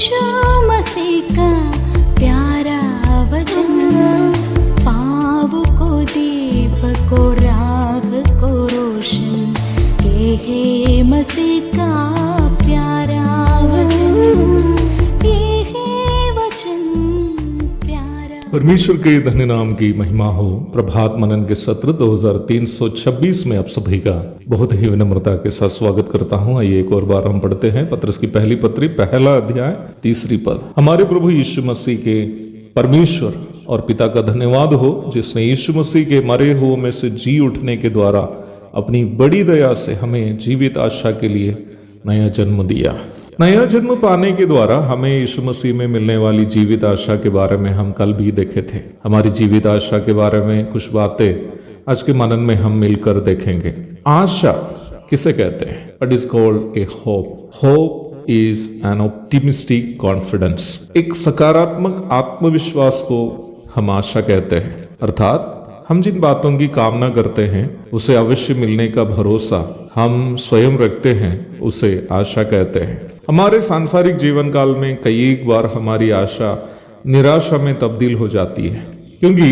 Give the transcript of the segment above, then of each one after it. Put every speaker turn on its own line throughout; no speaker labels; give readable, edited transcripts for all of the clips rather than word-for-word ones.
यीशु मसीह का प्यारा वचन, पाँव को दीप को राह को रोशन, ये है मसीह का प्यारा वचन, ये है वचन प्यारा।
परमेश्वर के धन्य नाम की महिमा हो। प्रभात मनन के सत्र 2326 में आप सभी का बहुत ही विनम्रता के साथ स्वागत करता हूं। आइए एक और बार हम पढ़ते हैं पत्रस की पहली पत्री, पहला अध्याय, तीसरी पद। हमारे प्रभु यीशु मसीह के परमेश्वर और पिता का धन्यवाद हो, जिसने यीशु मसीह के मरे हुओं में से जी उठने के द्वारा अपनी बड़ी दया से हमें जीवित आशा के लिए नया जन्म दिया। नया जन्म पाने के द्वारा हमें यीशु मसीह में मिलने वाली जीवित आशा के बारे में हम कल भी देखे थे। हमारी जीवित आशा के बारे में कुछ बातें आज के मनन में हम मिलकर देखेंगे। आशा किसे कहते हैं? It is called a hope. Hope is an optimistic confidence. एक सकारात्मक आत्मविश्वास को हम आशा कहते हैं, अर्थात हम जिन बातों की कामना करते हैं उसे अवश्य मिलने का भरोसा हम स्वयं रखते हैं, उसे आशा कहते हैं। हमारे सांसारिक जीवन काल में कई बार हमारी आशा निराशा में तब्दील हो जाती है, क्योंकि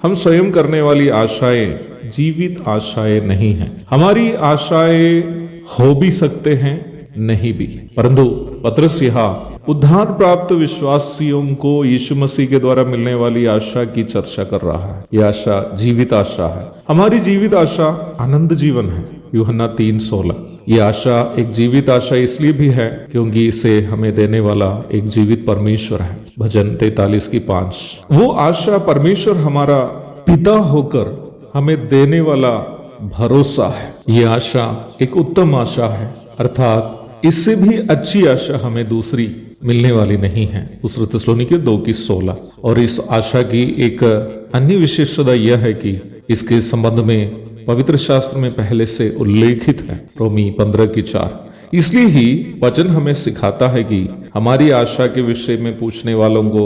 हम स्वयं करने वाली आशाएं जीवित आशाएं नहीं हैं। हमारी आशाएं हो भी सकते हैं, नहीं भी, परंतु पत्रस यहाँ उद्धार प्राप्त विश्वासियों को यीशु मसीह के द्वारा मिलने वाली आशा की चर्चा कर रहा है। यह आशा जीवित आशा है। हमारी जीवित आशा आनंद जीवन है। यूहन्ना 3:16। यह आशा एक जीवित आशा इसलिए भी है क्योंकि इसे हमें देने वाला एक जीवित परमेश्वर है। भजन 43:5। वो आशा परमेश्वर हमारा पिता होकर हमें देने वाला भरोसा है। यह आशा एक उत्तम आशा है, अर्थात इससे भी अच्छी आशा हमें दूसरी मिलने वाली नहीं है। दूसरे थिस्सलुनीके 2:16। और इस आशा की एक अन्य विशेषता यह है कि इसके संबंध में पवित्र शास्त्र में पहले से उल्लेखित है, रोमी 15:4। इसलिए ही वचन हमें सिखाता है कि हमारी आशा के विषय में पूछने वालों को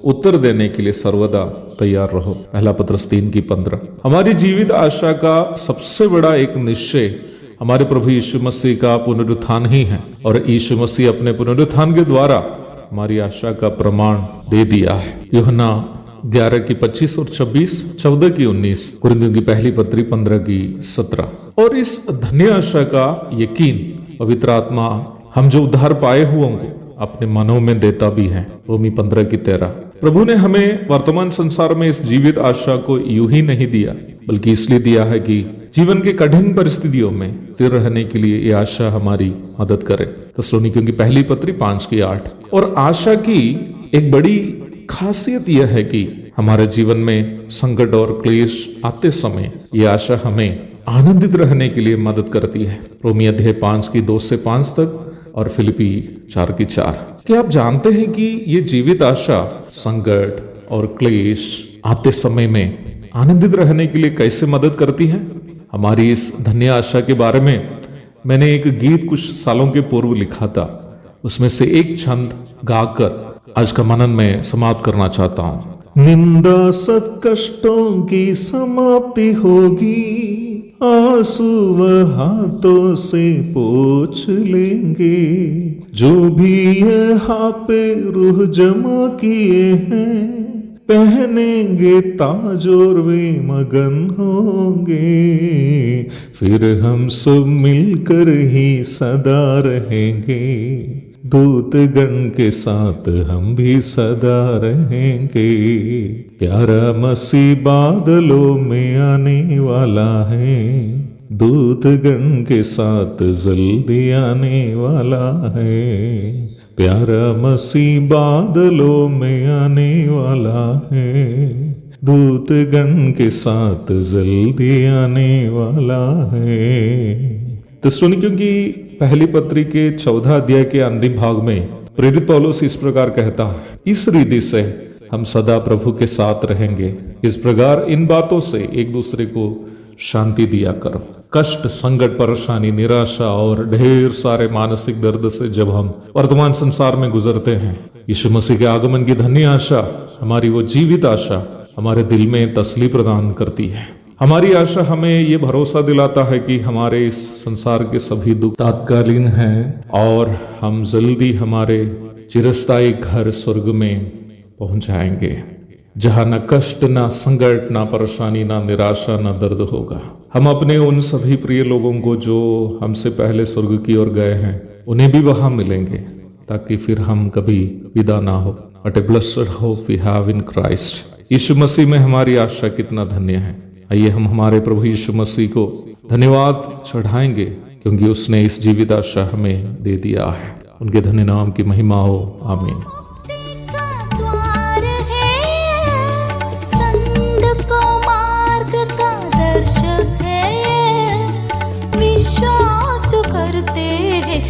उत्तर देने के लिए सर्वदा तैयार रहो। पहला पत्रस 3:15। हमारी जीवित आशा का सबसे बड़ा एक निश्चय हमारे प्रभु यीशु मसीह का पुनरुत्थान ही है, और यीशु मसीह अपने पुनरुत्थान के द्वारा हमारी आशा का प्रमाण दे दिया है। यूहन्ना 11:25 और 26, 14:19, कुरिन्थियों की पहली पत्री 15:17। और इस धन्य आशा का यकीन पवित्र आत्मा हम जो उद्धार पाए हुओं को अपने मनों में देता भी है। रोमी 15:13। प्रभु ने हमें वर्तमान संसार में इस जीवित आशा को यूं ही नहीं दिया, बल्कि इसलिए दिया है कि जीवन के कठिन परिस्थितियों में स्थिर रहने के लिए यह आशा हमारी मदद करे। थिस्सलुनीकियों की पहली पत्री 5:8। और आशा की एक बड़ी खासियत यह है कि हमारे जीवन में संकट और क्लेश आते समय यह आशा हमें आनंदित रहने के लिए मदद करती है। रोमी अध्याय 5:2-5 तक और फिलिपी 4:4। क्या आप जानते हैं कि ये जीवित आशा संकट और क्लेश आते समय में आनंदित रहने के लिए कैसे मदद करती है? हमारी इस धन्य आशा के बारे में मैंने एक गीत कुछ सालों के पूर्व लिखा था। उसमें से एक छंद गाकर आज का मनन में समाप्त करना चाहता हूं। निंदा सब कष्टों की समाप्ति होगी, आंसू वह हाथों से पोंछ लेंगे, जो भी यहाँ पे रूह जमा किए हैं, पहनेंगे ताज और वे मगन होंगे, फिर हम सब मिलकर ही सदा रहेंगे, दूतगण के साथ हम भी सदा रहेंगे। प्यारा मसीह बादलों में आने वाला है, दूतगण के साथ जल्दी आने वाला है। प्यारा मसीह बादलों में आने वाला है, दूतगण के साथ जल्दी आने वाला है। थिस्सलुनीकियों की पहली पत्री के 14 अध्याय के अंतिम भाग में प्रेरित पौलुस इस प्रकार कहता है, इस रीति से हम सदा प्रभु के साथ रहेंगे। इस प्रकार इन बातों से एक दूसरे को शांति दिया करो। कष्ट, संकट, परेशानी, निराशा और ढेर सारे मानसिक दर्द से जब हम वर्तमान संसार में गुजरते हैं, यीशु मसीह के आगमन की धन्य आशा, हमारी वो जीवित आशा हमारे दिल में तसल्ली प्रदान करती है। हमारी आशा हमें ये भरोसा दिलाता है कि हमारे इस संसार के सभी दुख तात्कालीन हैं और हम जल्दी हमारे चिरस्थायी घर स्वर्ग में पहुंचाएंगे, जहां न कष्ट, ना संकट, ना परेशानी, ना निराशा, ना दर्द होगा। हम अपने उन सभी प्रिय लोगों को जो हमसे पहले स्वर्ग की ओर गए हैं, उन्हें भी वहां मिलेंगे, ताकि फिर हम कभी विदा ना हो। What a blessed hope we have in Christ। यीशु मसीह में हमारी आशा कितना धन्य है। आइए हम हमारे प्रभु यीशु मसीह को धन्यवाद चढ़ाएंगे, क्योंकि उसने इस जीवित आशा हमें दे दिया है। उनके धन्य नाम की महिमा हो, आमीन।
द्वार है, संत को मार्ग का दर्शक है, विश्वास जो करते हैं